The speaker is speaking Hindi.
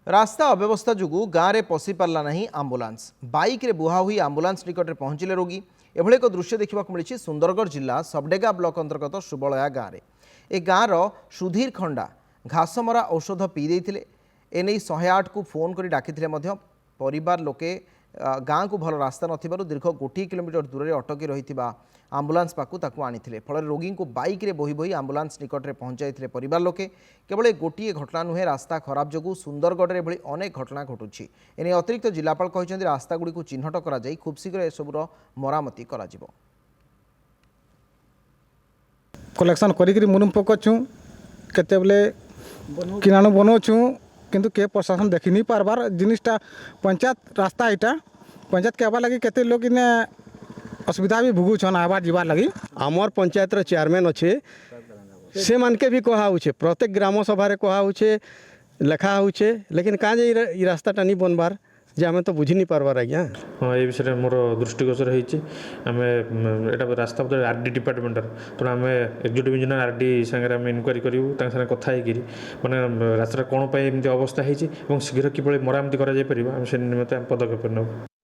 रास्ता अव्यवस्था जुगु गाँव में पशि पारा ना आंबुलांस बाइक रे बुहा हुई आंबुलांस निकट में पहुंचले रोगी एभली एक दृश्य देखा मिली सुंदरगढ़ जिला सबडेगा ब्लॉक अंतर्गत सुबलया गाँव में ए गाँवर सुधीर खंडा घासमरा औषध पी देते एने 108 को फोन कर डाकी परिवार लोके गाँव को भल रास्ता नथिबारु दीर्घ 1 किलोमीटर दूर में अटकी रही आंबुलांस पाकु ताकू आनी फल रोगी को बाइक रे बोही बोही आंबुलांस निकट में पहुंचाई परिवार लोके केवल गोटे घटना नुहे रास्ता खराब जो सुंदरगढ़ में एभली अनेक घटना घटुछि एने अतिरिक्त जिलापाल कहते रास्ता गुड़ी चिन्हट करा जाई खूब शीघ्र एसबुर मरामती करा जिवो। कलेक्शन करी मुनुम पकचु केते बेले किनाणु बनाऊँ किंतु के प्रशासन देखी नहीं पारबार जिनिसटा पंचायत रास्ता यहाँ पंचायत के आबार लगी केते लोग इने असुविधा भी भोगुछन आबार जीवार लगी आमर पंचायत चेयरमैन अच्छे से मान के भी कहा प्रत्येक ग्राम सभा कहा लेखा होचे लेकिन कहाँ जे रास्ताटा नहीं बनबार जे आम तो बुझी नहीं पारबार आज्ञा। हाँ ये विषय मोर दृष्टिगोचर होती आम एटा रास्ता आरडी डिपार्टमेंट तेना आम एक्जिक्यूटिव इंजीनियर आरडी सागर आम इनक्वारी करूँ कथा मैंने रास्ता कौन एमती अवस्था होती शीघ्र किभली मरामती कर पदक्षेप नौ।